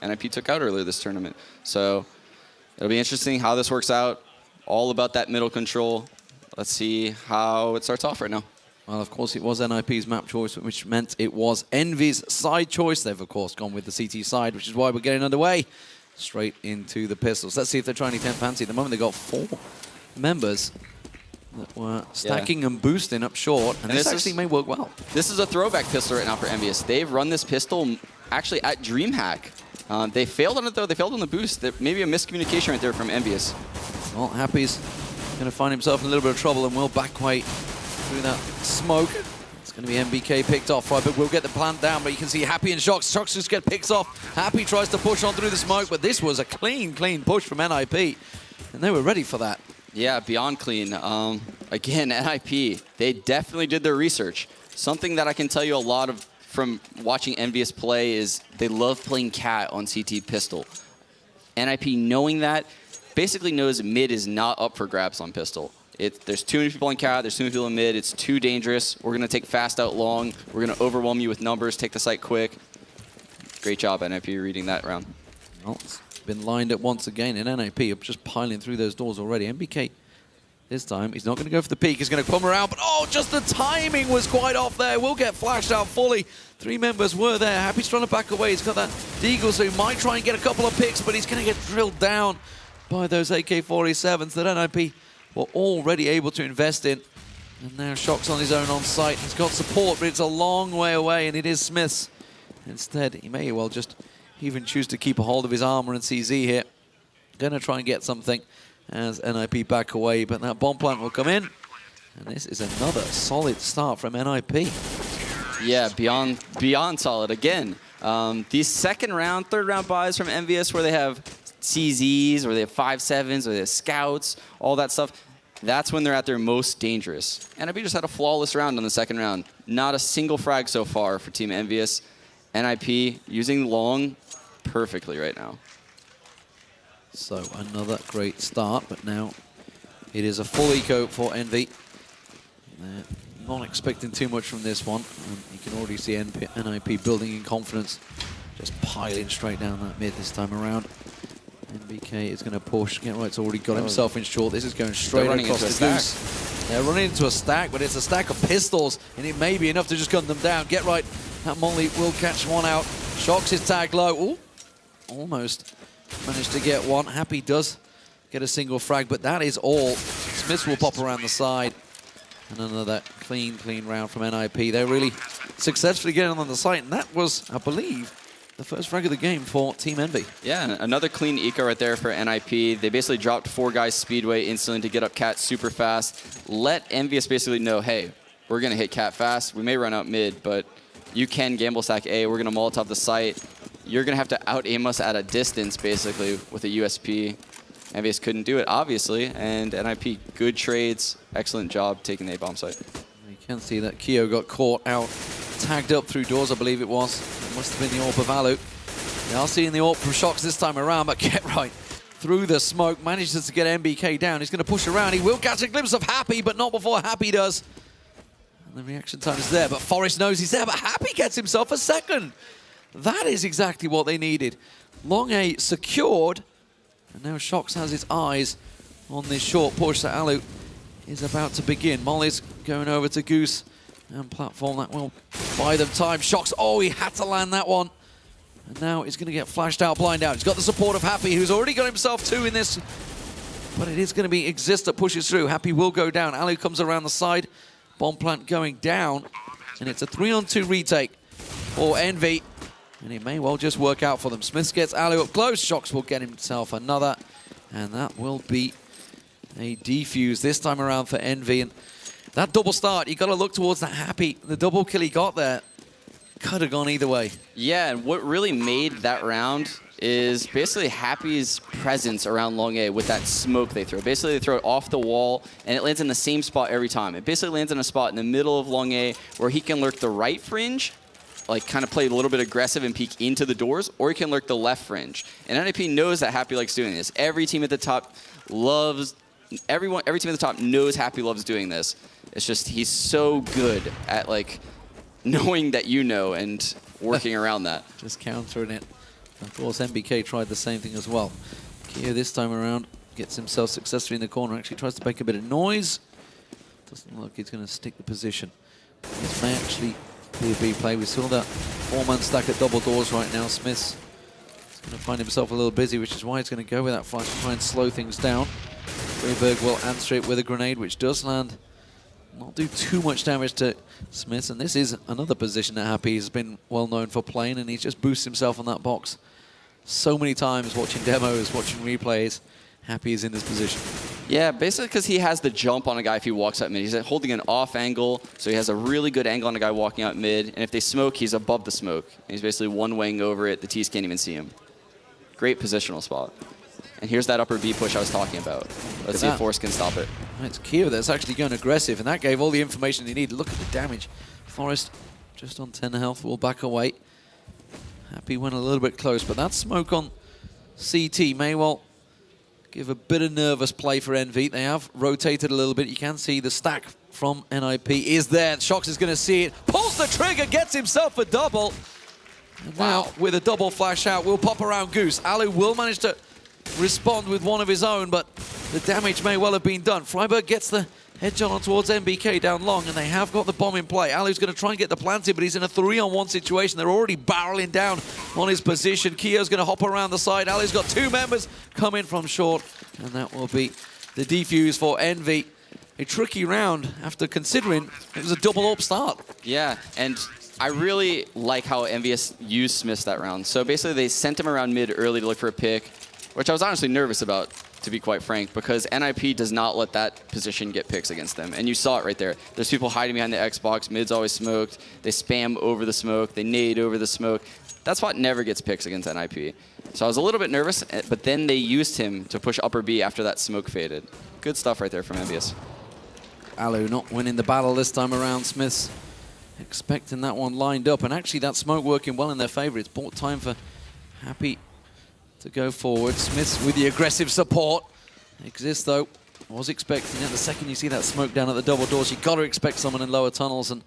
NiP took out earlier this tournament. So it'll be interesting how this works out. All about that middle control. Let's see how it starts off right now. Well, of course, it was NiP's map choice, which meant it was EnVy's side choice. They've, of course, gone with the CT side, which is why we're getting underway. Straight into the pistols. Let's see if they're trying anything fancy. At the moment, they've got 4 members that were stacking and boosting up short, and this actually may work well. This is a throwback pistol right now for EnVyUs. They've run this pistol actually at DreamHack. They failed on it, though. They failed on the boost. Maybe a miscommunication right there from EnVyUs. Well, Happy's going to find himself in a little bit of trouble and will back way through that smoke. It's going to be MBK picked off, right, but we'll get the plant down, but you can see Happy and Shox. Shox just get picked off. Happy tries to push on through the smoke, but this was a clean push from NiP, and they were ready for that. Yeah, beyond clean. Again, NiP, they definitely did their research. Something that I can tell you a lot of from watching EnVyUs play is they love playing cat on CT pistol. NiP, knowing that, basically knows mid is not up for grabs on pistol. There's too many people in cat, there's too many people in mid, it's too dangerous. We're going to take fast out long, we're going to overwhelm you with numbers, take the site quick. Great job, NiP, reading that round. Well, it's been lined up once again, and NiP are just piling through those doors already. MBK, this time, he's not going to go for the peak, he's going to come around, but oh, just the timing was quite off there. We'll get flashed out fully. 3 members were there. Happy's trying to back away. He's got that deagle, so he might try and get a couple of picks, but he's going to get drilled down by those AK-47s that NiP were already able to invest in. And now Shox on his own on site. He's got support, but it's a long way away, and it is Smith's. Instead, he may well just even choose to keep a hold of his armor and CZ here. Gonna try and get something as NiP back away, but that bomb plant will come in. And this is another solid start from NiP. Yeah, beyond solid. Again, these second round, third round buys from EnVyUs where they have CZs, or they have 5.7s, or they have scouts, all that stuff, that's when they're at their most dangerous. NiP just had a flawless round on the second round. Not a single frag so far for Team EnVyUs. NiP using long perfectly right now. So another great start, but now it is a full eco for EnVy. They're not expecting too much from this one. And you can already see NiP building in confidence, just piling straight down that mid this time around. MBK is going to push. Get right, it's already got himself in short. This is going straight across the goose. They're running into a stack, but it's a stack of pistols, and it may be enough to just gun them down. Get right, that Molly will catch one out. Shox is tagged low. Ooh, almost managed to get one. Happy does get a single frag, but that is all. Smiths will pop around the side. And another clean round from NiP. They're really successfully getting on the site, and that was, I believe, the first frag of the game for Team EnVy. Yeah, another clean eco right there for NiP. They basically dropped 4 guys speedway instantly to get up cat super fast. Let EnVyUs basically know, hey, we're going to hit cat fast. We may run out mid, but you can gamble stack A. We're going to Molotov the site. You're going to have to out-aim us at a distance, basically, with a USP. EnVyUs couldn't do it, obviously, and NiP, good trades. Excellent job taking the A-bomb site. You can see that Keo got caught out, tagged up through doors, I believe it was. It must have been the AWP of Alu. They are seeing the AWP from Shox this time around, but get right through the smoke, manages to get MBK down. He's going to push around. He will catch a glimpse of Happy, but not before Happy does. And the reaction time is there, but Forrest knows he's there, but Happy gets himself a second. That is exactly what they needed. Long A secured, and now Shox has his eyes on this short push that Alu is about to begin. Molly's going over to Goose and platform that will buy them time. Shox, oh, he had to land that one. And now he's going to get flashed out, blind out. He's got the support of Happy, who's already got himself 2 in this. But it is going to be Exist that pushes through. Happy will go down. Alu comes around the side. Bomb plant going down. And it's a 3-on-2 retake for EnVy. And it may well just work out for them. Smiths gets Alu up close. Shox will get himself another. And that will be a defuse this time around for EnVy. And that double start, you got to look towards that Happy. The double kill he got there could have gone either way. Yeah, and what really made that round is basically Happy's presence around long A with that smoke they throw. Basically, they throw it off the wall, and it lands in the same spot every time. It basically lands in a spot in the middle of long A where he can lurk the right fringe, like kind of play a little bit aggressive and peek into the doors, or he can lurk the left fringe. And NiP knows that Happy likes doing this. Every team at the top loves, every team at the top knows Happy loves doing this. It's just he's so good at like knowing that you know and working around that. Just countering it Of course, NBK tried the same thing as well. Keo this time around gets himself successfully in the corner, actually tries to make a bit of noise. Doesn't look like he's going to stick the position. This may actually be a B play. We saw that 4-man stack at double doors right now. Smith's going to find himself a little busy, which is why he's going to go with that flash to try and slow things down. Greyberg will answer it with a grenade, which does land. Not do too much damage to Smith, and this is another position that Happy has been well known for playing, and he's just boosted himself on that box so many times watching demos, watching replays. Happy is in this position. Yeah, basically because he has the jump on a guy if he walks out mid. He's holding an off angle, so he has a really good angle on a guy walking out mid, and if they smoke, he's above the smoke. And he's basically one-waying over it. The T's can't even see him. Great positional spot. And here's that upper B push I was talking about. Let's see if Forrest can stop it. It's Keo that's actually going aggressive, and that gave all the information he needed. Look at the damage. Forrest just on 10 health, will back away. Happy went a little bit close, but that smoke on CT may well give a bit of nervous play for EnVy. They have rotated a little bit. You can see the stack from NiP is there. Shox is going to see it. Pulls the trigger, gets himself a double. And now, with a double flash out, will pop around Goose. Alu will manage to respond with one of his own, but the damage may well have been done. Freiburg gets the headshot on towards NBK down long, and they have got the bomb in play. Alu's going to try and get the planted, but he's in a 3-on-1 situation. They're already barreling down on his position. Keo's going to hop around the side. Alu's got 2 members coming from short, and that will be the defuse for EnVy. A tricky round after considering it was a double up start. Yeah, and I really like how EnVyUs used Smith that round. So basically they sent him around mid early to look for a pick, which I was honestly nervous about, to be quite frank, because NiP does not let that position get picks against them. And you saw it right there. There's people hiding behind the Xbox. Mid's always smoked. They spam over the smoke. They nade over the smoke. That spot never gets picks against NiP. So I was a little bit nervous, but then they used him to push upper B after that smoke faded. Good stuff right there from EnVyUs. Alu not winning the battle this time around. Smith's expecting that one lined up, and actually that smoke working well in their favor. It's bought time for Happy to go forward. Smith's with the aggressive support. Exists though. Was expecting it. The second you see that smoke down at the double doors, you got to expect someone in lower tunnels, and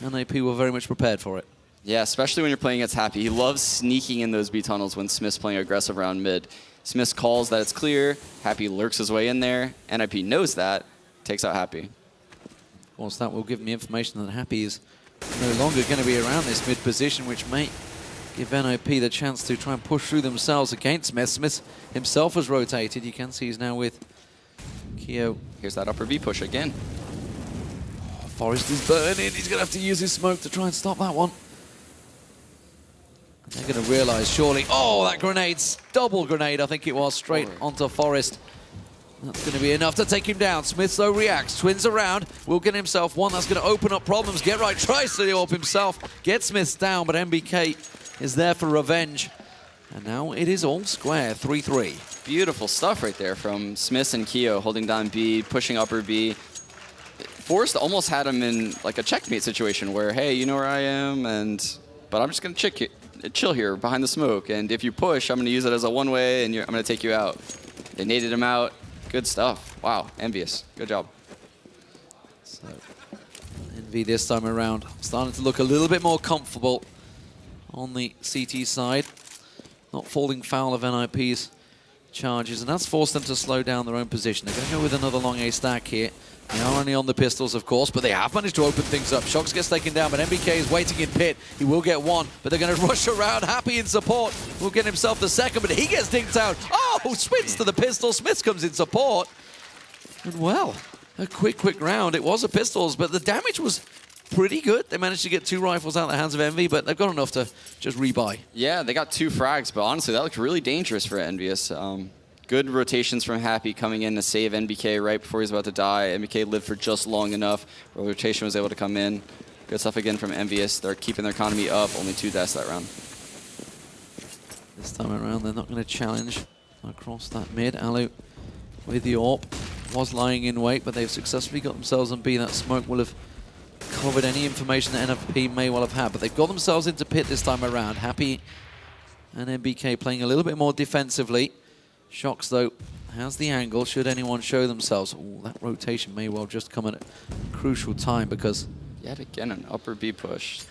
NiP were very much prepared for it. Yeah, especially when you're playing against Happy. He loves sneaking in those B tunnels when Smith's playing aggressive around mid. Smith calls that it's clear. Happy lurks his way in there. NiP knows that. Takes out Happy. Of course, that will give me information that Happy is no longer going to be around this mid position, which may give NiP the chance to try and push through themselves against Smith. Smith himself has rotated. You can see he's now with Keo. Here's that upper B push again. Oh, Forrest is burning. He's going to have to use his smoke to try and stop that one. And they're going to realize surely, oh, that grenade, double grenade, I think it was, straight onto Forrest. That's going to be enough to take him down. Smith, though, reacts, twins around, will get himself one. That's going to open up problems. Get right, tries to help himself, get Smith down, but NBK is there for revenge. And now it is all square, 3-3. Beautiful stuff right there from Smith and Keo, holding down B, pushing upper B. Forrest almost had him in like a checkmate situation where, hey, you know where I am, but I'm just going to chill here behind the smoke. And if you push, I'm going to use it as a one-way, and I'm going to take you out. They naded him out. Good stuff. Wow, EnVyUs. Good job. So, EnVy this time around starting to look a little bit more comfortable on the CT side. Not falling foul of NiP's charges, and that's forced them to slow down their own position. They're going to go with another long A stack here. They are only on the pistols, of course, but they have managed to open things up. Shox gets taken down, but NBK is waiting in pit. He will get one, but they're going to rush around. Happy in support. Will get himself the second, but he gets dinked out. Oh, spins to the pistol. Smith comes in support. And well, a quick round. It was a pistols, but the damage was pretty good. They managed to get 2 rifles out of the hands of EnVy, but they've got enough to just rebuy. Yeah, they got 2 frags, but honestly, that looked really dangerous for EnVyUs. Good rotations from Happy coming in to save NBK right before he's about to die. NBK lived for just long enough. Rotation was able to come in. Good stuff again from EnVyUs. They're keeping their economy up. Only 2 deaths that round. This time around, they're not going to challenge across that mid. Alu with the AWP was lying in wait, but they've successfully got themselves on B. That smoke will have covered any information that NFP may well have had, but they've got themselves into pit this time around. Happy and NBK playing a little bit more defensively. Shox, though, has the angle should anyone show themselves. Ooh, that rotation may well just come at a crucial time because... Yet again, an upper B push.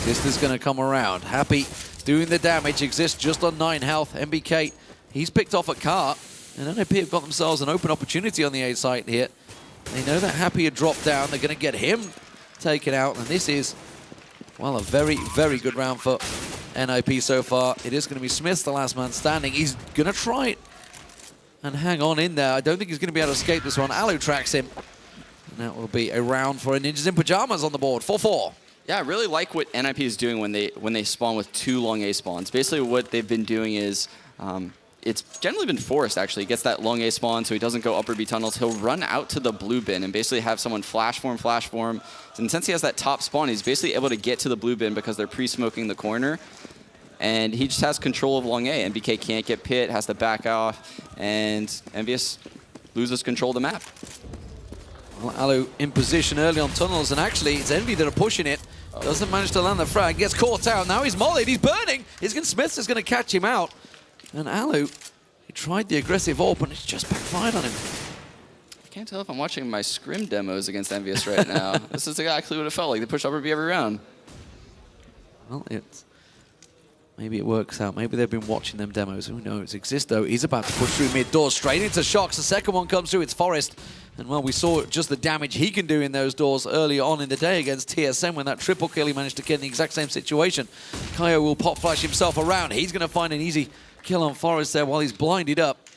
This is going to come around. Happy doing the damage. Exist just on 9 health. MBK, he's picked off a car, and NiP have got themselves an open opportunity on the A site here. They know that Happy had dropped down. They're going to get him taken out, and this is, well, a very, very good round for NiP so far. It is going to be Smith, the last man standing. He's going to try it and hang on in there. I don't think he's going to be able to escape this one. Alu tracks him. And that will be a round for Ninjas in Pajamas on the board. 4-4. Yeah, I really like what NiP is doing when they spawn with 2 long A spawns. Basically what they've been doing is, it's generally been Forrest, actually. He gets that long A spawn, so he doesn't go upper B tunnels. He'll run out to the blue bin and basically have someone flash for him. And since he has that top spawn, he's basically able to get to the blue bin because they're pre-smoking the corner. And he just has control of long A. MBK can't get pit, has to back off, and EnVyUs loses control of the map. Well, Alu in position early on tunnels, and actually it's Envy that are pushing it. Doesn't manage to land the frag, gets caught out. Now he's mollied, he's burning. Smith is going to catch him out. And Alu, he tried the aggressive AWP, and it's just backfired on him. I can't tell if I'm watching my scrim demos against EnVyUs right now. This is exactly what it felt like. They push upper B every round. Well, maybe it works out. Maybe they've been watching them demos. Who knows? Exist, though. He's about to push through mid doors straight into Shocks. The second one comes through. It's Forrest. And, well, we saw just the damage he can do in those doors earlier on in the day against TSM when that triple kill he managed to get in the exact same situation. Kaio will pop flash himself around. He's going to find an easy kill on Forrest there while he's blinded up.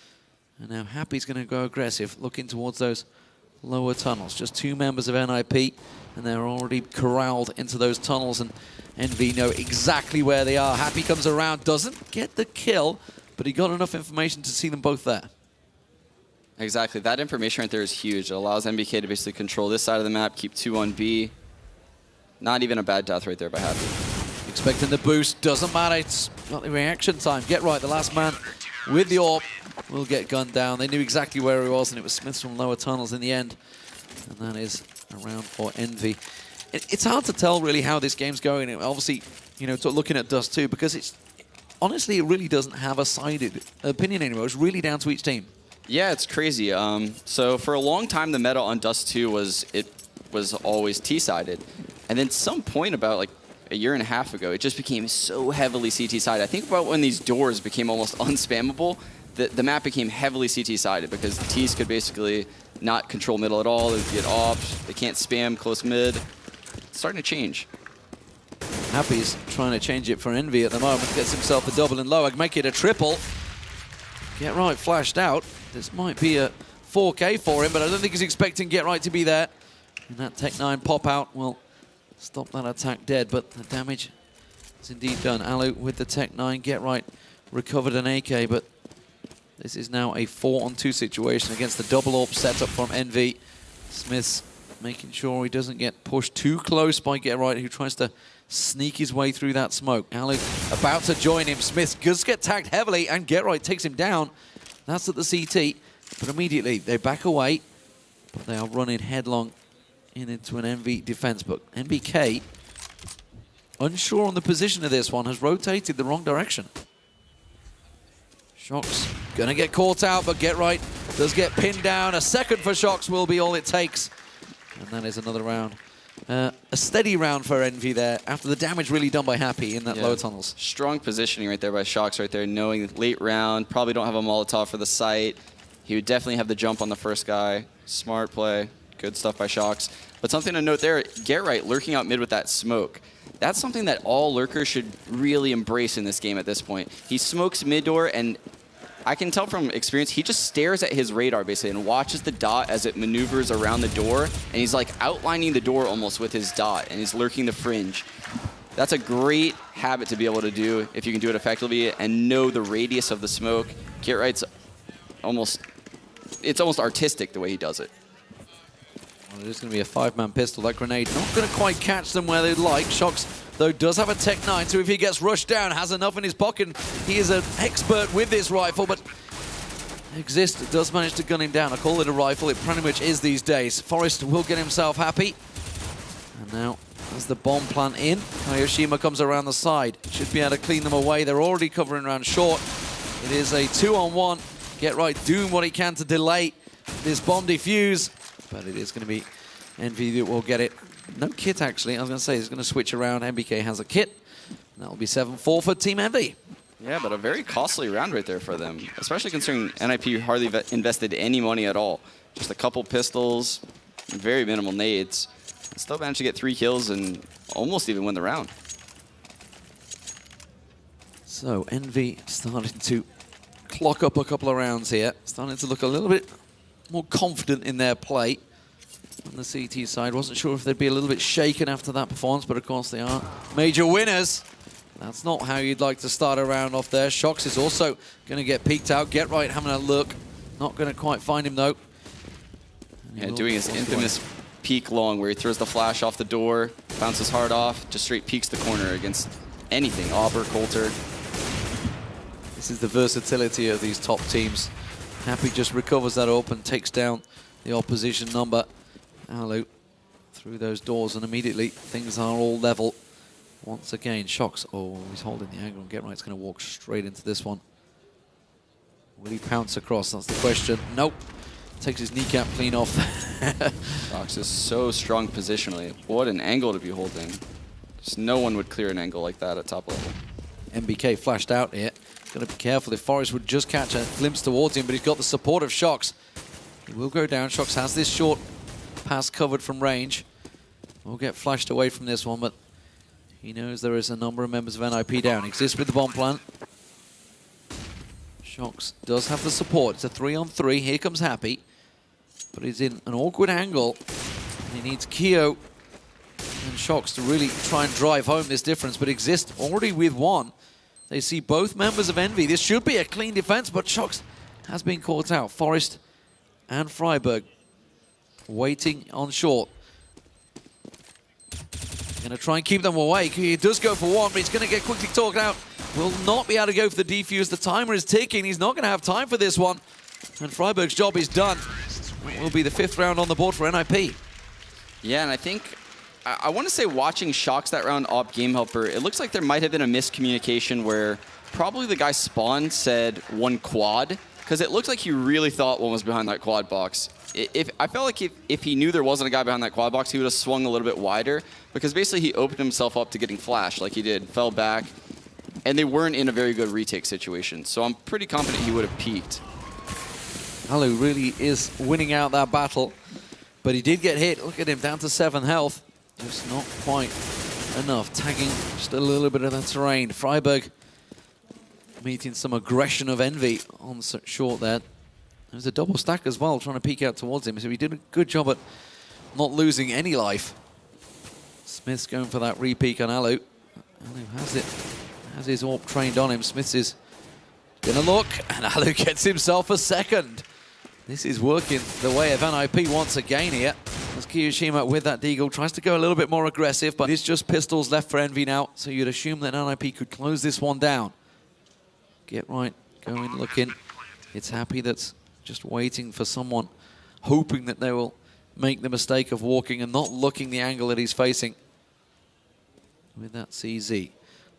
And now Happy's going to go aggressive, looking towards those lower tunnels. Just 2 members of NiP, and they're already corralled into those tunnels. And Envy know exactly where they are. Happy comes around, doesn't get the kill, but he got enough information to see them both there. Exactly. That information right there is huge. It allows MBK to basically control this side of the map, keep 2 on B. Not even a bad death right there by Happy. Expecting the boost, doesn't matter. It's not the reaction time. Get right, the last man with the AWP will get gunned down. They knew exactly where he was, and it was Smith from lower tunnels in the end. And that is a round for Envy. It's hard to tell really how this game's going. Obviously, you know, looking at Dust 2, because it's honestly, it really doesn't have a sided opinion anymore. It's really down to each team. Yeah, it's crazy. So for a long time, the meta on Dust 2 was always T-sided. And then some point about like a year and a half ago, it just became so heavily CT-sided. I think about when these doors became almost unspammable, the map became heavily CT-sided because the Ts could basically not control middle at all. They would get off. They can't spam close mid. It's starting to change. Happy's trying to change it for Envy at the moment. Gets himself a double and low. Make it a triple. Get right flashed out. This might be a 4K for him, but I don't think he's expecting Get Right to be there. And that Tech 9 pop out will stop that attack dead, but the damage is indeed done. Alu with the Tech 9. Get Right recovered an AK, but this is now a 4-on-2 situation against the double AWP setup from Envy. Smith's making sure he doesn't get pushed too close by Get Right, who tries to sneak his way through that smoke. Alu about to join him. Smith does get tagged heavily, and Get Right takes him down. That's at the CT, but immediately they back away, but they are running headlong into an Envy defense. But MBK, unsure on the position of this one, has rotated the wrong direction. Shocks gonna get caught out, but Get Right does get pinned down. A second for Shocks will be all it takes. And that is another round. A steady round for Envy there, after the damage really done by Happy in that lower tunnels. Strong positioning right there by Shocks right there, knowing late round, probably don't have a Molotov for the site. He would definitely have the jump on the first guy. Smart play, good stuff by Shocks. But something to note there, Get Right lurking out mid with that smoke. That's something that all lurkers should really embrace in this game at this point. He smokes mid door, and I can tell from experience, he just stares at his radar basically and watches the dot as it maneuvers around the door, and he's like outlining the door almost with his dot, and he's lurking the fringe. That's a great habit to be able to do if you can do it effectively and know the radius of the smoke. Get Right's almost artistic the way he does it. Well, it is going to be a 5-man pistol. That grenade not going to quite catch them where they'd like. Shocks, though, does have a Tech 9, so if he gets rushed down, has enough in his pocket. He is an expert with this rifle, but Exist does manage to gun him down. I call it a rifle. It pretty much is these days. Forrest will get himself happy. And now, as the bomb plant in, Kayoshima comes around the side. Should be able to clean them away. They're already covering around short. It is a 2-on-1. Get Right doing what he can to delay this bomb defuse. But it is going to be Envy that will get it. No kit, actually. I was going to say he's going to switch around. MBK has a kit. That'll be 7-4 for Team EnVy. Yeah, but a very costly round right there for them, especially considering NiP hardly invested any money at all. Just a couple pistols, very minimal nades. Still managed to get 3 kills and almost even win the round. So EnVy starting to clock up a couple of rounds here. Starting to look a little bit more confident in their play. On the CT side, wasn't sure if they'd be a little bit shaken after that performance, but of course they are major winners. That's not how you'd like to start a round off there. Shox is also going to get peeked out. Get right having a look. Not going to quite find him though. Yeah, doing his infamous peek long where he throws the flash off the door, bounces hard off, just straight peeks the corner against anything, Auber, Coulter. This is the versatility of these top teams. Happy just recovers that up and takes down the opposition number. Alu through those doors and immediately things are all level. Once again, Shox. Oh, he's holding the angle and Get Right's going to walk straight into this one. Will he pounce across? That's the question. Nope. Takes his kneecap clean off. Shox is so strong positionally. What an angle to be holding. Just no one would clear an angle like that at top level. MBK flashed out here. Got to be careful if Forrest would just catch a glimpse towards him, but he's got the support of Shox. He will go down. Shox has this short pass covered from range. Will get flashed away from this one, but he knows there is a number of members of NiP down. Exists with the bomb plant. Shox does have the support. It's a 3-on-3. Here comes Happy. But he's in an awkward angle. And he needs Keo and Shox to really try and drive home this difference. But Exist already with one. They see both members of EnVy. This should be a clean defense, but Shox has been caught out. Forrest and Freiberg waiting on short. Going to try and keep them away. He does go for one, but he's going to get quickly talked out. Will not be able to go for the defuse. The timer is ticking. He's not going to have time for this one. And Freiberg's job is done. It will be the 5th round on the board for NiP. Yeah, and I think, I want to say watching Shox that round op Game Helper, it looks like there might have been a miscommunication where probably the guy spawned said one quad, because it looks like he really thought one was behind that quad box. I felt like if he knew there wasn't a guy behind that quad box, he would have swung a little bit wider, because basically he opened himself up to getting flashed like he did, fell back, and they weren't in a very good retake situation. So I'm pretty confident he would have peaked. Alu really is winning out that battle, but he did get hit. Look at him, down to 7 health. Just not quite enough. Tagging just a little bit of the terrain. Freiberg meeting some aggression of EnVy on short there. There's a double stack as well, trying to peek out towards him. So he did a good job at not losing any life. Smith's going for that re-peek on Alu. Alu has it. Has his AWP trained on him. Smith is gonna look, and Alu gets himself a second. This is working the way of NiP once again here. As Kiyoshima with that deagle tries to go a little bit more aggressive, but it's just pistols left for EnVy now, so you'd assume that NiP could close this one down. Get right, going, looking. It's Happy that's just waiting for someone, hoping that they will make the mistake of walking and not looking the angle that he's facing. With that CZ.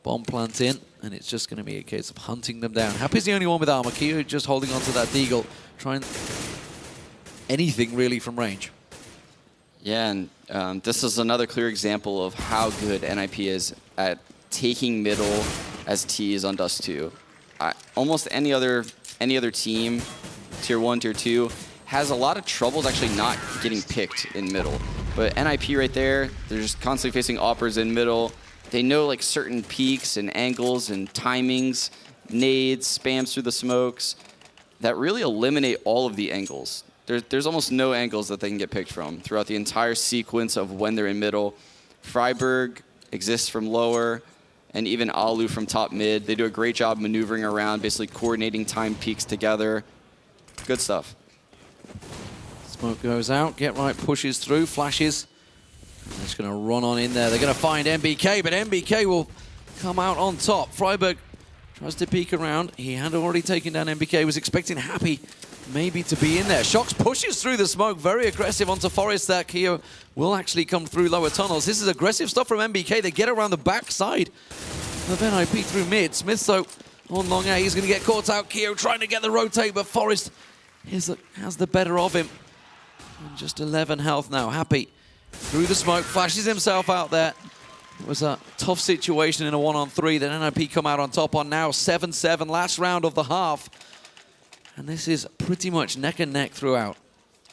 Bomb plant in, and it's just going to be a case of hunting them down. Happy's the only one with armor. Kyo just holding on to that deagle, trying anything really from range. Yeah, and this is another clear example of how good NiP is at taking middle as T is on Dust 2. Almost any other team, Tier 1, Tier 2, has a lot of troubles actually not getting picked in middle. But NiP right there, they're just constantly facing oppers in middle. They know like certain peaks and angles and timings, nades, spams through the smokes that really eliminate all of the angles. There's almost no angles that they can get picked from throughout the entire sequence of when they're in middle. Freiberg exists from lower, and even Alu from top mid. They do a great job maneuvering around, basically coordinating time peaks together. Good stuff. Smoke goes out, Get Right pushes through, flashes. They're just going to run on in there. They're going to find MBK, but MBK will come out on top. Freiberg tries to peek around. He had already taken down MBK, was expecting Happy maybe to be in there. Shox pushes through the smoke, very aggressive onto Forrest there. Keo will actually come through lower tunnels. This is aggressive stuff from MBK. They get around the backside of NiP through mid. Smith, though, on long A, he's going to get caught out. Keo trying to get the rotate, but Forrest has the better of him. And just 11 health now. Happy through the smoke, flashes himself out there. It was a tough situation in a 1-on-3 that NiP come out on top on now. 7-7, last round of the half. And this is pretty much neck and neck throughout.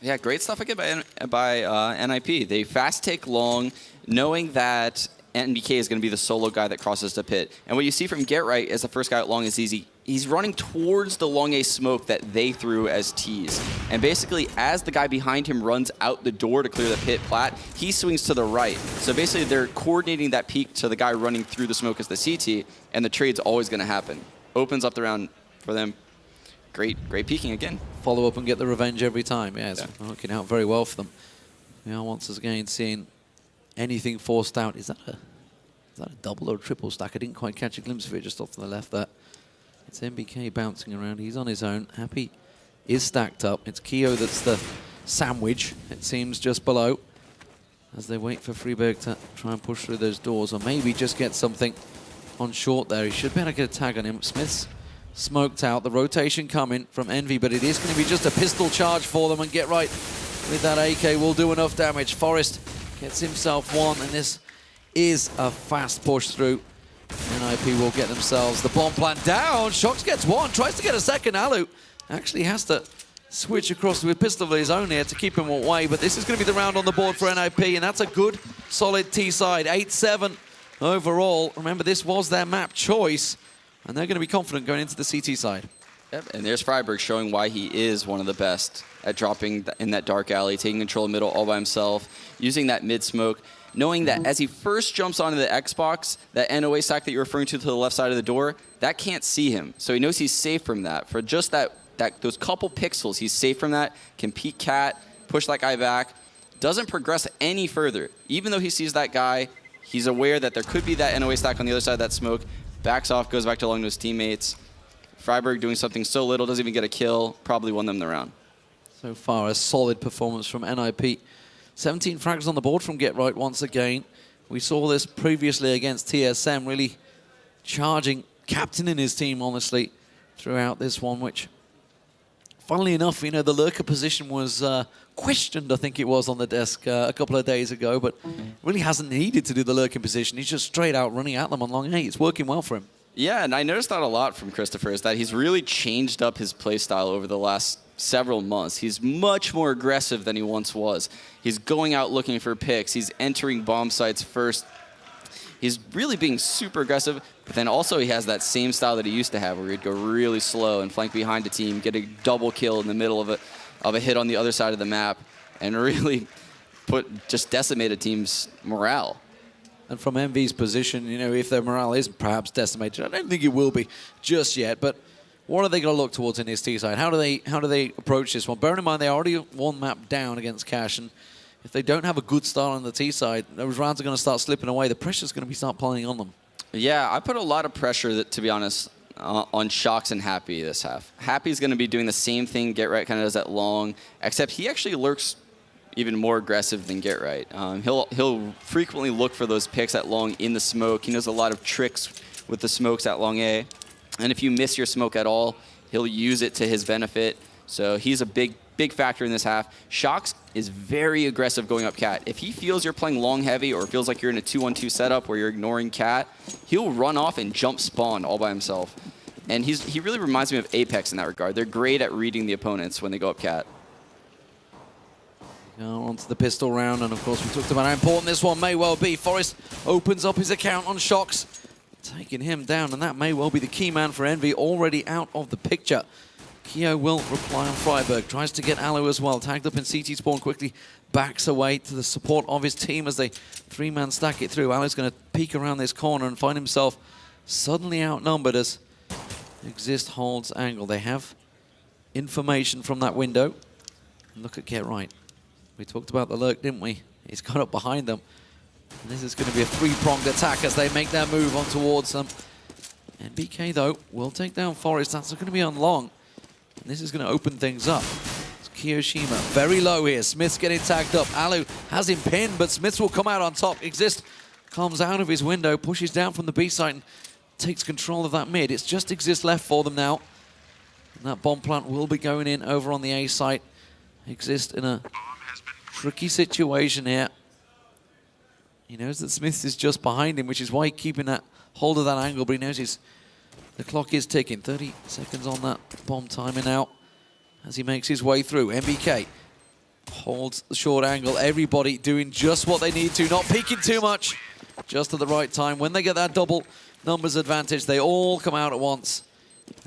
Yeah, great stuff again by NiP. They fast take long, knowing that NBK is going to be the solo guy that crosses the pit. And what you see from Get Right as the first guy out long is easy. He's running towards the long A smoke that they threw as tees. And basically, as the guy behind him runs out the door to clear the pit plat, he swings to the right. So basically, they're coordinating that peek to the guy running through the smoke as the CT, and the trade's always going to happen. Opens up the round for them. Great peeking again. Follow up and get the revenge every time. Yeah, it's working out very well for them. We are once again seeing anything forced out. Is that a double or a triple stack? I didn't quite catch a glimpse of it just off to the left there. It's NBK bouncing around. He's on his own. Happy is stacked up. It's Keo that's the sandwich, it seems, just below. As they wait for Freeberg to try and push through those doors, or maybe just get something on short there. He should be able to get a tag on him. Smith's smoked out. The rotation coming from Envy, but it is going to be just a pistol charge for them, and Get Right with that AK will do enough damage. Forest gets himself one, and this is a fast push through. NiP will get themselves the bomb plant down. Shox gets one, tries to get a second. Alu actually has to switch across to a pistol of his own here to keep him away, but this is going to be the round on the board for NiP, and that's a good, solid T-side. 8-7 overall. Remember, this was their map choice, and they're going to be confident going into the CT side. Yep, and there's Freiberg showing why he is one of the best at dropping in that dark alley, taking control of middle all by himself, using that mid smoke, knowing that as he first jumps onto the Xbox, that NOA stack that you're referring to the left side of the door, that can't see him. So he knows he's safe from that. For just those couple pixels, he's safe from that, can peek cat, push that guy back, doesn't progress any further. Even though he sees that guy, he's aware that there could be that NOA stack on the other side of that smoke, backs off, goes back to along to his teammates. Freiberg doing something so little, doesn't even get a kill, probably won them the round. So far, a solid performance from NiP. 17 frags on the board from Get Right once again. We saw this previously against TSM, really charging, captaining his team, honestly, throughout this one, which, funnily enough, you know, the lurker position was questioned, I think it was, on the desk a couple of days ago, but really hasn't needed to do the lurking position. He's just straight out running at them on long A. It's working well for him. Yeah, and I noticed that a lot from Christopher, is that he's really changed up his playstyle over the last several months. He's much more aggressive than he once was. He's going out looking for picks. He's entering bomb sites first. He's really being super aggressive, but then also he has that same style that he used to have, where he'd go really slow and flank behind a team, get a double kill in the middle of a hit on the other side of the map, and really just decimate a team's morale. And from Envy's position, you know, if their morale is perhaps decimated, I don't think it will be just yet, but what are they going to look towards in this T side? How do they approach this one? Bearing in mind they already one map down against Cash, and if they don't have a good start on the T side, those rounds are going to start slipping away. The pressure's going to be start piling on them. Yeah, I put a lot of pressure, to be honest, on Shox and Happy this half. Happy's going to be doing the same thing Get Right kind of does at long, except he actually lurks even more aggressive than Get Right. He'll frequently look for those picks at long in the smoke. He knows a lot of tricks with the smokes at long A. And if you miss your smoke at all, he'll use it to his benefit. So he's a big factor in this half. Shox is very aggressive going up cat. If he feels you're playing long heavy, or feels like you're in a 2-1-2 setup where you're ignoring cat, he'll run off and jump spawn all by himself. And he really reminds me of Apex in that regard. They're great at reading the opponents when they go up cat. Now onto the pistol round, and of course we talked about how important this one may well be. Forest opens up his account on Shox, taking him down, and that may well be the key man for Envy, already out of the picture. Keo will reply on Freiberg, tries to get Alu as well, tagged up in CT spawn, quickly backs away to the support of his team as they three-man stack it through. Alu's going to peek around this corner and find himself suddenly outnumbered as Exist holds angle. They have information from that window. Look at Get Right. We talked about the lurk, didn't we? He's got up behind them. And this is going to be a three-pronged attack as they make their move on towards them. And BK, though, will take down Forest. That's going to be on long. And this is going to open things up. It's Kiyoshima very low here. Smith's getting tagged up. Alu has him pinned, but Smiths will come out on top. Exist comes out of his window, pushes down from the B site, and takes control of that mid. It's just Exist left for them now. And that bomb plant will be going in over on the A site. Exist in a tricky situation here. He knows that Smith is just behind him, which is why he's keeping that hold of that angle, but he knows the clock is ticking. 30 seconds on that bomb timing out as he makes his way through. MBK holds the short angle. Everybody doing just what they need to, not peeking too much, just at the right time. When they get that double numbers advantage, they all come out at once.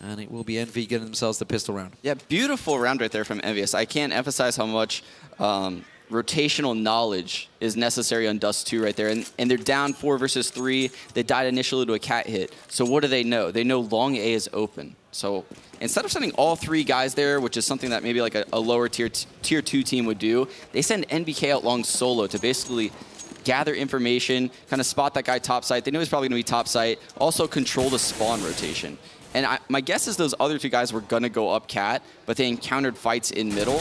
And it will be EnVy getting themselves the pistol round. Yeah, beautiful round right there from EnVyUs. I can't emphasize how much rotational knowledge is necessary on Dust 2 right there. And they're down 4 versus 3. They died initially to a cat hit. So what do they know? They know long A is open. So instead of sending all 3 guys there, which is something that maybe like a lower tier 2 team would do, they send NBK out long solo to basically gather information, kind of spot that guy top site. They know he's probably going to be top site. Also control the spawn rotation. And my guess is those other 2 guys were going to go up cat, but they encountered fights in middle.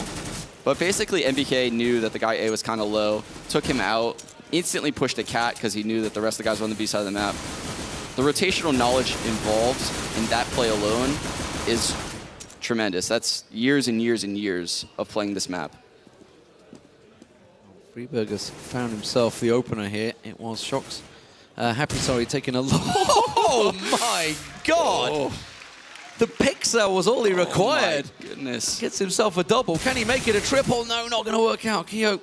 But basically, MBK knew that the guy A was kind of low, took him out, instantly pushed a cat because he knew that the rest of the guys were on the B side of the map. The rotational knowledge involved in that play alone is tremendous. That's years and years and years of playing this map. Freeburger's found himself the opener here. It was Shocks. Happy, sorry, taking a look. Oh my God! Oh. The pixel was all he required. Oh my goodness. Gets himself a double. Can he make it a triple? No, not going to work out. Keo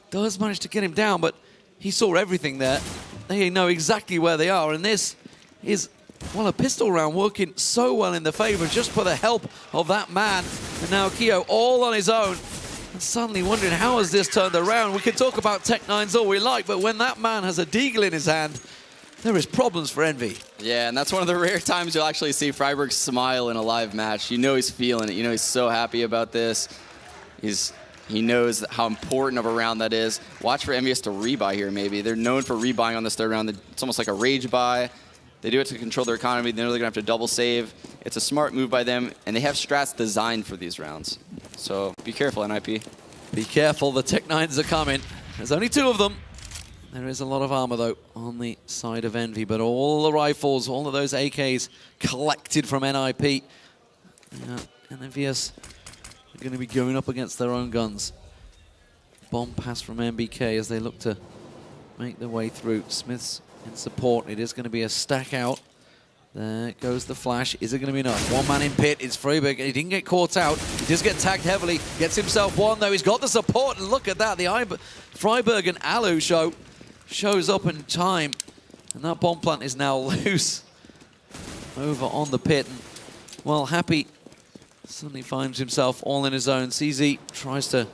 does manage to get him down, but he saw everything there. They know exactly where they are, and this is, well, a pistol round working so well in the favor just for the help of that man. And now Keo all on his own, and suddenly wondering how has this turned around. We can talk about Tech9s all we like, but when that man has a deagle in his hand, there is problems for EnVy. Yeah, and that's one of the rare times you'll actually see Freiburg smile in a live match. You know he's feeling it. You know he's so happy about this. He knows how important of a round that is. Watch for EnVyUs to rebuy here, maybe. They're known for rebuying on this third round. It's almost like a rage buy. They do it to control their economy. They know they're going to have to double save. It's a smart move by them, and they have strats designed for these rounds. So be careful, NiP. Be careful, the Tech9s are coming. There's only 2 of them. There is a lot of armor, though, on the side of EnVy, but all the rifles, all of those AKs collected from NiP. And EnVyUs are going to be going up against their own guns. Bomb pass from MBK as they look to make their way through. Smith's in support. It is going to be a stack out. There goes the flash. Is it going to be enough? 1 man in pit. It's Freiburg. He didn't get caught out. He does get tagged heavily. Gets himself 1, though. He's got the support. And look at that. The Freiburg and Alu shows up in time, and that bomb plant is now loose over on the pit. And, well, Happy suddenly finds himself all in his own. CZ tries to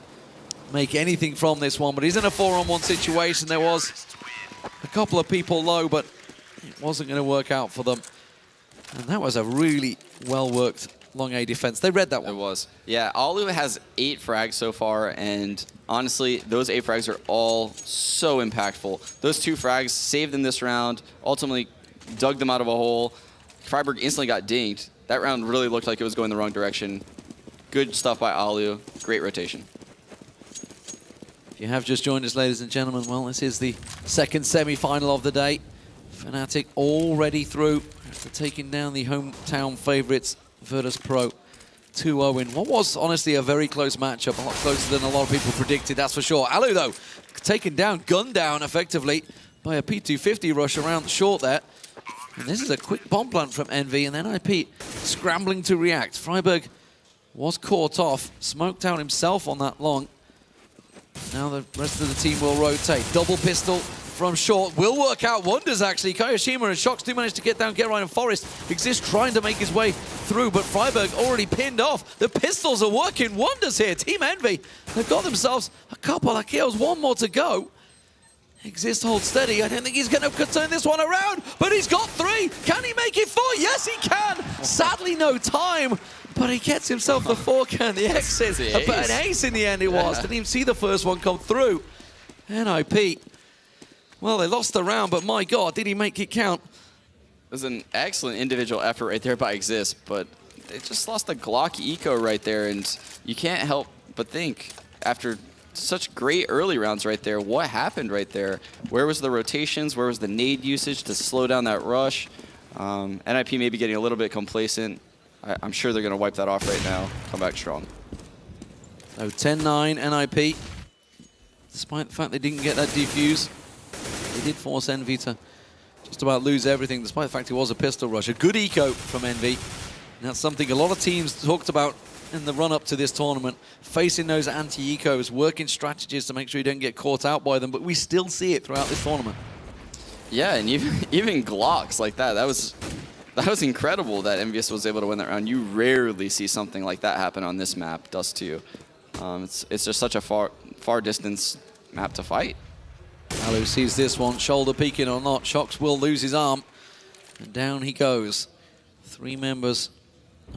make anything from this one, but he's in a 4-on-1 situation. There was a couple of people low, but it wasn't going to work out for them. And that was a really well-worked long A defense. They read that one. It was. Yeah, Alu has 8 frags so far, and honestly, those 8 frags are all so impactful. Those 2 frags saved them this round, ultimately dug them out of a hole. Freiburg instantly got dinged. That round really looked like it was going the wrong direction. Good stuff by Alu. Great rotation. If you have just joined us, ladies and gentlemen, well, this is the second semi-final of the day. Fnatic already through after taking down the hometown favourites, Virtus Pro, 2-0 in what was honestly a very close matchup, a lot closer than a lot of people predicted, that's for sure. Alu, though, taken down, gunned down effectively by a P250 rush around short there. And this is a quick bomb plant from EnVy, and then NiP scrambling to react. Freiburg was caught off, smoked out himself on that long. Now the rest of the team will rotate. Double pistol from short will work out wonders, actually. Kayoshima and Shocks do manage to get down, get right, and Forest exists trying to make his way through, but Freiburg already pinned off. The pistols are working wonders here. Team EnVy, they've got themselves a couple of kills, 1 more to go. Exist hold steady. I don't think he's going to turn this one around, but he's got 3. Can he make it 4? Yes, he can. Sadly, no time, but he gets himself the 4 can. The exit, an ace in the end it was. Didn't even see the first one come through. NiP. Well, they lost the round, but my God, did he make it count? It was an excellent individual effort right there by Exist, but they just lost the Glock eco right there, and you can't help but think, after such great early rounds right there, what happened right there? Where was the rotations? Where was the nade usage to slow down that rush? NiP maybe getting a little bit complacent. I'm sure they're going to wipe that off right now, come back strong. So 10-9 NiP, despite the fact they didn't get that defuse. They did force EnVy to just about lose everything, despite the fact it was a pistol rush. A good eco from EnVy. And that's something a lot of teams talked about in the run-up to this tournament, facing those anti-ecos, working strategies to make sure you don't get caught out by them, but we still see it throughout this tournament. Yeah, and even Glocks like that, that was incredible that EnVyUs was able to win that round. You rarely see something like that happen on this map, Dust 2. It's just such a far distance map to fight. Alu sees this one, shoulder peeking or not, Shox will lose his arm, and down he goes. 3 members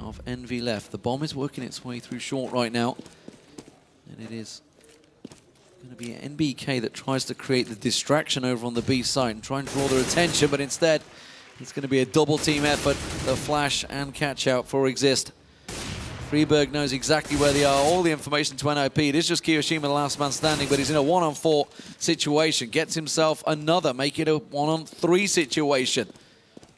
of EnVy left. The bomb is working its way through short right now, and it is going to be NBK that tries to create the distraction over on the B side and try and draw their attention, but instead it's going to be a double team effort. The flash and catch out for Exist. Freeberg knows exactly where they are, all the information to NiP. It is just Kiyoshima, the last man standing, but he's in a 1-on-4 situation. Gets himself another, make it a 1-on-3 situation.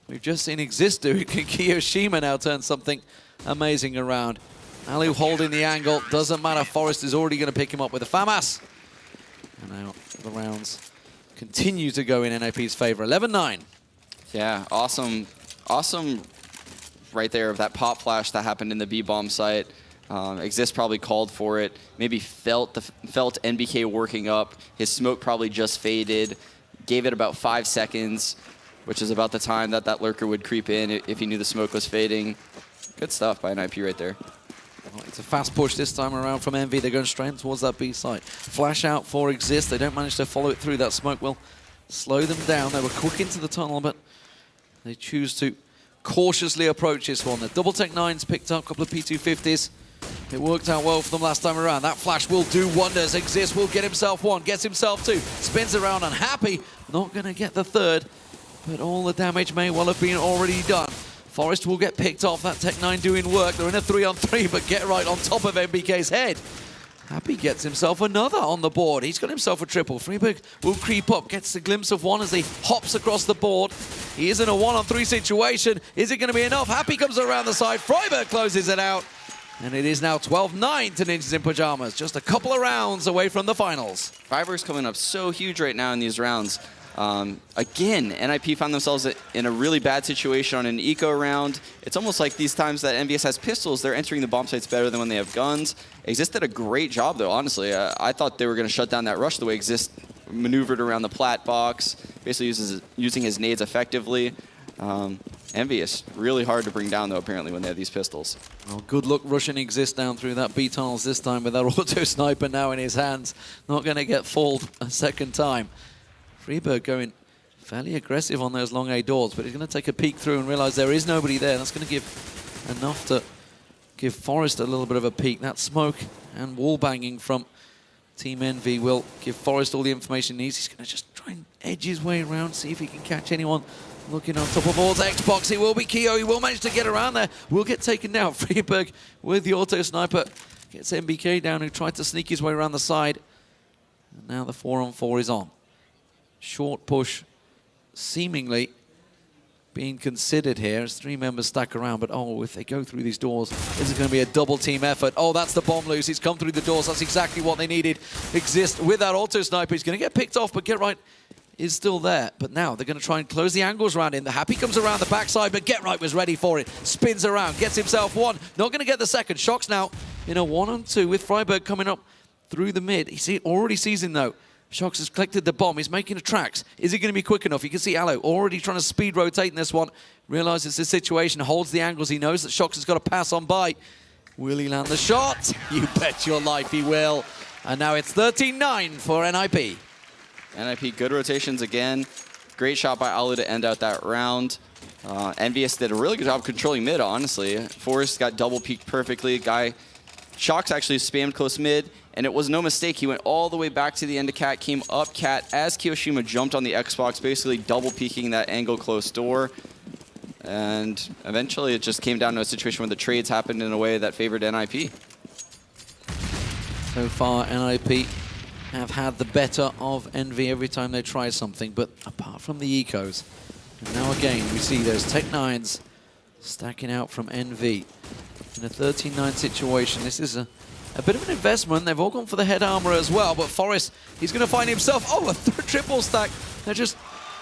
We've just seen Exist do it. Can Kiyoshima now turn something amazing around? Alu holding the angle. Doesn't matter. Forrest is already going to pick him up with a FAMAS. And now the rounds continue to go in NiP's favor. 11-9. Yeah, awesome right there of that pop flash that happened in the B-bomb site. Exist probably called for it. Maybe felt NBK working up. His smoke probably just faded. Gave it about 5 seconds, which is about the time that that lurker would creep in if he knew the smoke was fading. Good stuff by NiP right there. Well, it's a fast push this time around from EnVy. They're going straight towards that B site. Flash out for Exist. They don't manage to follow it through. That smoke will slow them down. They were quick into the tunnel, but they choose to cautiously approach this one. The double tech 9s picked up a couple of P250s. It worked out well for them last time around. That flash will do wonders. Exist will get himself 1, gets himself 2, spins around unhappy. Not going to get the 3rd, but all the damage may well have been already done. Forrest will get picked off. That tech 9 doing work. They're in a 3-on-3, but get right on top of NBK's head. Happy gets himself another on the board. He's got himself a triple. Freeberg will creep up, gets a glimpse of one as he hops across the board. He is in a 1-on-3 situation. Is it going to be enough? Happy comes around the side. Freiberg closes it out. And it is now 12-9 to Ninjas in Pajamas. Just a couple of rounds away from the finals. Freiberg's coming up so huge right now in these rounds. Again, NiP found themselves in a really bad situation on an eco round. It's almost like these times that EnVyUs has pistols, they're entering the bomb sites better than when they have guns. Exist did a great job, though, honestly. I thought they were going to shut down that rush the way Exist maneuvered around the plat box, basically using his nades effectively. EnVyUs, really hard to bring down, though, apparently, when they have these pistols. Well, good luck rushing Exist down through that B tunnels this time with that auto sniper now in his hands. Not going to get fooled a second time. Freeberg going fairly aggressive on those long A doors, but he's going to take a peek through and realize there is nobody there. That's going to give enough to give Forrest a little bit of a peek. That smoke and wall banging from Team EnVy will give Forrest all the information he needs. He's going to just try and edge his way around, see if he can catch anyone looking on top of All's Xbox. It will be Kyo. He will manage to get around there. Will get taken down. Freeberg with the auto sniper gets NBK down, who tried to sneak his way around the side. And now the 4-on-4 is on. Short push seemingly being considered here as 3 members stack around, but oh, if they go through these doors, this is going to be a double team effort. Oh, that's the bomb loose. He's come through the doors. That's exactly what they needed. Exist with that auto sniper. He's going to get picked off, but Get Right is still there. But now they're going to try and close the angles around him. The Happy comes around the backside, but Get Right was ready for it. Spins around, gets himself 1. Not going to get the second. Shox now in a 1-on-2 with Freiberg coming up through the mid. He already sees him though. Shox has collected the bomb. He's making the tracks. Is he going to be quick enough? You can see Aloe already trying to speed rotate in this one. Realizes the situation, holds the angles. He knows that Shox has got to pass on by. Will he land the shot? You bet your life he will. And now it's 13-9 for NiP. NiP, good rotations again. Great shot by Alu to end out that round. EnVyUs did a really good job controlling mid, honestly. Forrest got double peeked perfectly. Shox actually spammed close mid, and it was no mistake. He went all the way back to the end of Cat, came up Cat as Kiyoshima jumped on the Xbox, basically double peeking that angle close door. And eventually it just came down to a situation where the trades happened in a way that favored NiP. So far, NiP have had the better of EnVy every time they try something, but apart from the ecos. And now again, we see those Tech 9s stacking out from EnVy. In a 13-9 situation, this is a a bit of an investment. They've all gone for the head armor as well, but Forest, he's going to find himself, oh, a triple stack. They're just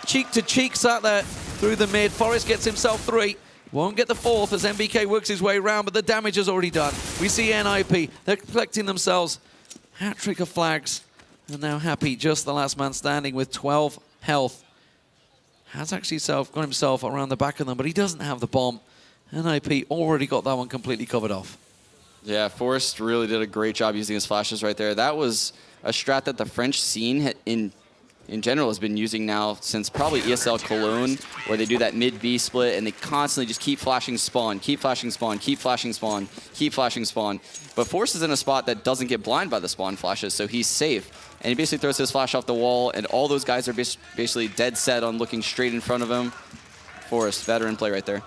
cheek to cheek sat there through the mid. Forest gets himself 3. Won't get the 4th as MBK works his way around, but the damage is already done. We see NiP. They're collecting themselves hat-trick of flags. And now Happy, just the last man standing with 12 health. Has actually got himself around the back of them, but he doesn't have the bomb. NiP already got that one completely covered off. Yeah, Forrest really did a great job using his flashes right there. That was a strat that the French scene in general has been using now since probably ESL Cologne, where they do that mid-B split and they constantly just keep flashing spawn, keep flashing spawn, keep flashing spawn, keep flashing spawn. But Forrest is in a spot that doesn't get blind by the spawn flashes, so he's safe. And he basically throws his flash off the wall, and all those guys are basically dead set on looking straight in front of him. Forrest, veteran play right there.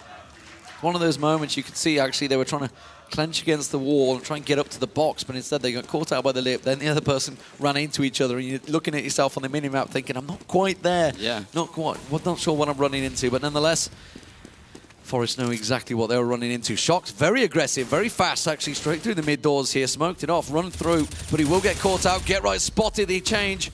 One of those moments you could see, actually, they were trying to clench against the wall and try and get up to the box, but instead they got caught out by the lip. Then the other person ran into each other, and you're looking at yourself on the minimap thinking, I'm not quite there. Yeah. Not quite. Well, not sure what I'm running into, but nonetheless, Forest know exactly what they were running into. Shock's very aggressive, very fast, actually, straight through the mid doors here. Smoked it off, run through, but he will get caught out. Get right, spotted the change.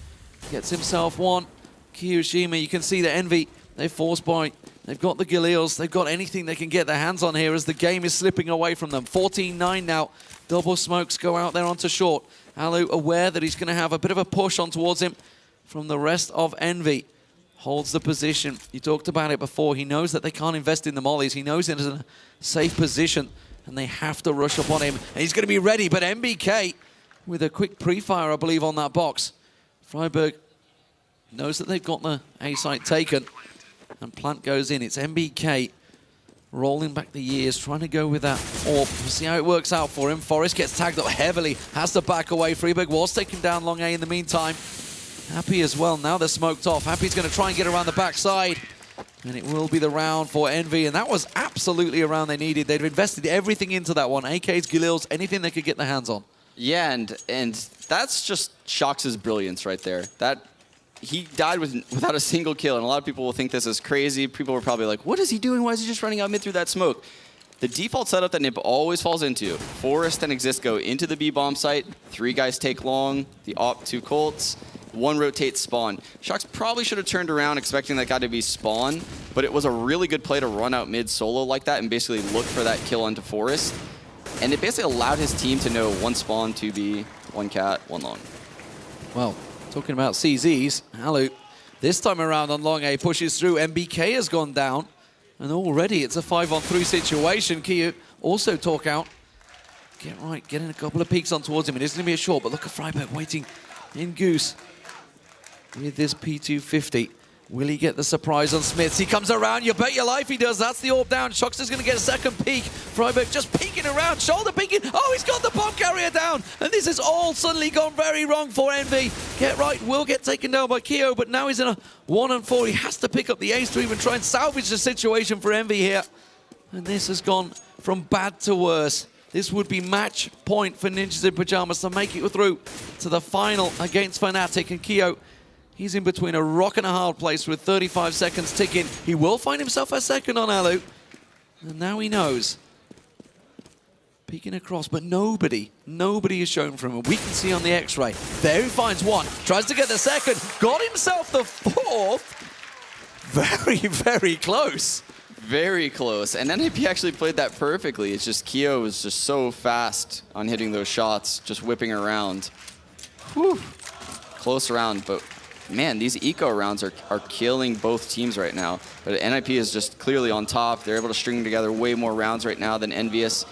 Gets himself one. Kiyoshima, you can see the Envy. They force by. They've got the Galils. They've got anything they can get their hands on here as the game is slipping away from them. 14-9 now. Double smokes go out there onto short. Alu aware that he's going to have a bit of a push on towards him from the rest of Envy. Holds the position. You talked about it before. He knows that they can't invest in the mollies. He knows it is in a safe position, and they have to rush up on him. And he's going to be ready, but MBK with a quick pre-fire, I believe, on that box. Freiburg knows that they've got the A site taken, and Plant goes in. It's MBK rolling back the years, trying to go with that AWP. We'll see how it works out for him. Forrest gets tagged up heavily, has to back away. Freiburg was taken down long A in the meantime. Happy as well. Now they're smoked off. Happy's going to try and get around the backside. And it will be the round for Envy. And that was absolutely a round they needed. They'd invested everything into that one. AKs, Galils, anything they could get their hands on. Yeah, and that's just Shox' brilliance right there. That he died without a single kill, and a lot of people will think this is crazy. People were probably like, what is he doing? Why is he just running out mid through that smoke? The default setup that NiP always falls into, Forrest and Exist go into the B bomb site, 3 guys take long, the AWP 2 Colts, 1 rotates spawn. Shox probably should have turned around expecting that guy to be spawn, but it was a really good play to run out mid solo like that and basically look for that kill onto Forrest. And it basically allowed his team to know 1 spawn, 2 B, 1 cat, 1 long. Well, talking about CZs, Alu, this time around on long A pushes through. MBK has gone down, and already it's a 5-on-3 situation. Kiyu also talk out. Get right, getting a couple of peeks on towards him. It is going to be a short, but look at Freiburg waiting in Goose with this P250. Will he get the surprise on Smiths? He comes around, you bet your life he does. That's the AWP down. Shox is going to get a second peek. Freiburg just peeking around, shoulder peeking. Oh, he's got the bomb carrier down. And this has all suddenly gone very wrong for Envy. Get right, will get taken down by Kyo, but now he's in a 1-on-4. He has to pick up the ace to even try and salvage the situation for Envy here. And this has gone from bad to worse. This would be match point for Ninjas in Pajamas to make it through to the final against Fnatic. And Kyo, he's in between a rock and a hard place with 35 seconds ticking. He will find himself a second on Alu. And now he knows. Peeking across, but nobody is shown from him. We can see on the X-ray. There he finds 1. Tries to get the second. Got himself the 4th. Very, very close. Very close. And NiP actually played that perfectly. It's just Kyo was just so fast on hitting those shots, just whipping around. Whew. Close round, but man, these eco rounds are killing both teams right now. But NiP is just clearly on top. They're able to string together way more rounds right now than EnVyUs.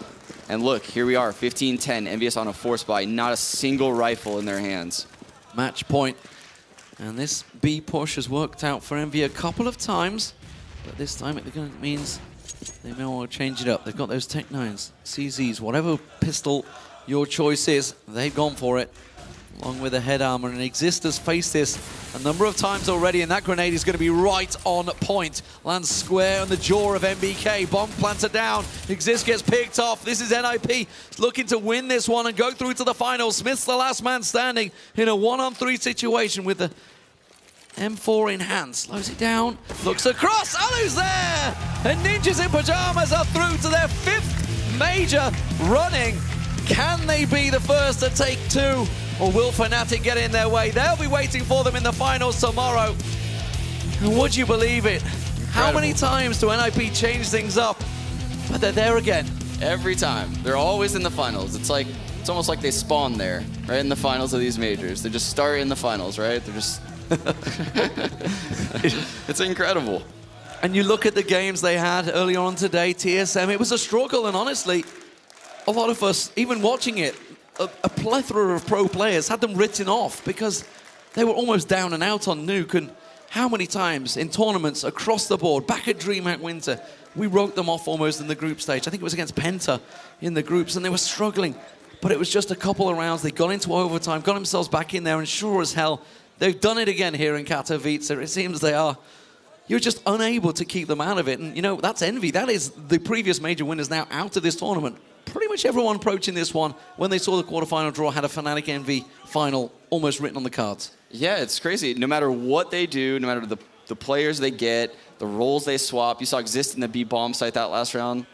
And look, here we are, 15-10. EnVyUs on a force buy, not a single rifle in their hands. Match point. And this B push has worked out for Envy a couple of times. But this time it means they may want to change it up. They've got those Tech 9s, CZs, whatever pistol your choice is, they've gone for it. Along with the head armor, and Exist has faced this a number of times already, and that grenade is going to be right on point. Lands square on the jaw of MBK. Bomb planter down. Exist gets picked off. This is NiP looking to win this one and go through to the final. Smith's the last man standing in a 1-on-3 situation with the M4 in hand. Slows it down, looks across. Alu's there! And Ninjas in Pajamas are through to their 5th major running. Can they be the first to take 2? Or will Fnatic get in their way? They'll be waiting for them in the finals tomorrow. And would you believe it? How many times do NiP change things up? But they're there again. Every time. They're always in the finals. It's almost like they spawn there, right in the finals of these majors. They just start in the finals, right? They're just... It's incredible. And you look at the games they had earlier on today, TSM, it was a struggle, and honestly, a lot of us, even watching it, a plethora of pro players had them written off because they were almost down and out on Nuke. And how many times in tournaments across the board, back at DreamHack Winter, we wrote them off almost in the group stage. I think it was against Penta in the groups, and they were struggling. But it was just a couple of rounds. They got into overtime, got themselves back in there, and sure as hell, they've done it again here in Katowice. It seems they are. You're just unable to keep them out of it. And, you know, that's Envy. That is the previous major winners now out of this tournament. Pretty much everyone approaching this one, when they saw the quarterfinal draw, had a Fnatic Envy final almost written on the cards. Yeah, it's crazy. No matter what they do, no matter the players they get, the roles they swap. You saw Exist in the B-bomb site that last round.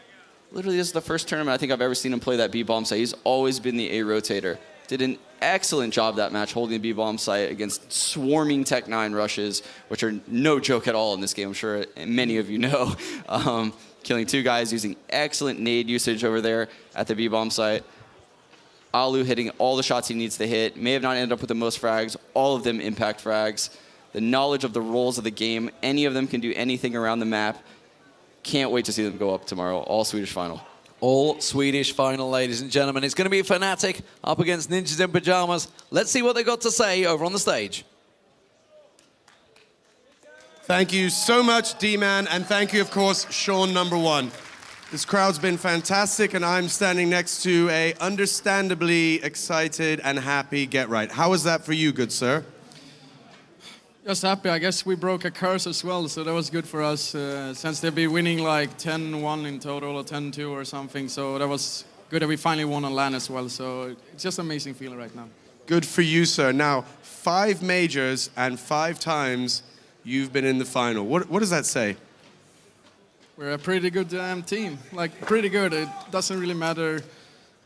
Literally, this is the first tournament I think I've ever seen him play that B-bomb site. He's always been the A rotator. Did an excellent job that match holding the B-bomb site against swarming Tech-9 rushes, which are no joke at all in this game. I'm sure many of you know. Killing 2 guys, using excellent nade usage over there at the B-bomb site. Alu hitting all the shots he needs to hit. May have not ended up with the most frags. All of them impact frags. The knowledge of the roles of the game. Any of them can do anything around the map. Can't wait to see them go up tomorrow. All Swedish final. All Swedish final, ladies and gentlemen. It's going to be Fnatic up against Ninjas in Pajamas. Let's see what they got to say over on the stage. Thank you so much, D-Man, and thank you, of course, Sean #1. This crowd's been fantastic, and I'm standing next to a understandably excited and happy Get Right. How was that for you, good sir? Just happy. I guess we broke a curse as well, so that was good for us, since they've been winning like 10-1 in total or 10-2 or something, so that was good that we finally won on LAN as well, so it's just an amazing feeling right now. Good for you, sir. Now, 5 majors and 5 times you've been in the final. What does that say? We're a pretty good team, like pretty good. It doesn't really matter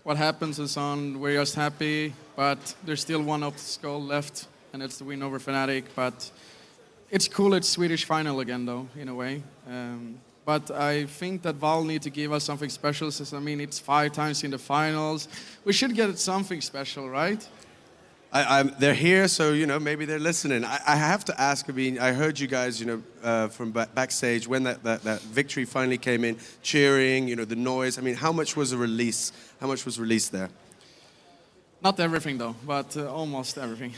what happens and so on. We're just happy, but there's still one obstacle left, and it's the win over Fnatic. But it's cool. It's Swedish final again, though, in a way. But I think that Val need to give us something special. Since, I mean, it's 5 times in the finals. We should get something special, right? They're here, so, you know, maybe they're listening. I have to ask, I mean, I heard you guys, you know, from backstage when that victory finally came in, cheering, you know, the noise. I mean, how much was a release? How much was released there? Not everything, though, but almost everything.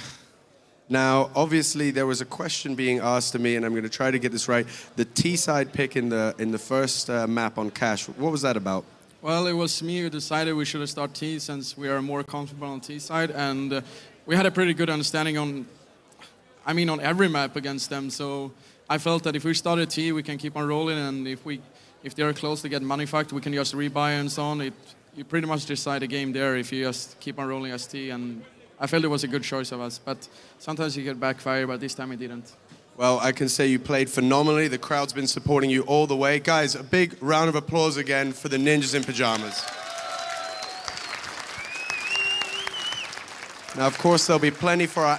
Now, obviously, there was a question being asked to me, and I'm going to try to get this right. The T-side pick in the first map on Cash, what was that about? Well, it was me who decided we should have started T since we are more comfortable on T side, and we had a pretty good understanding on every map against them. So I felt that if we started T, we can keep on rolling, and if they are close to get money fact, we can just rebuy and so on. You pretty much decide the game there if you just keep on rolling as T, and I felt it was a good choice of us. But sometimes you get backfire, but this time it didn't. Well, I can say you played phenomenally. The crowd's been supporting you all the way. Guys, a big round of applause again for the Ninjas in Pajamas. Now, of course, there'll be plenty for our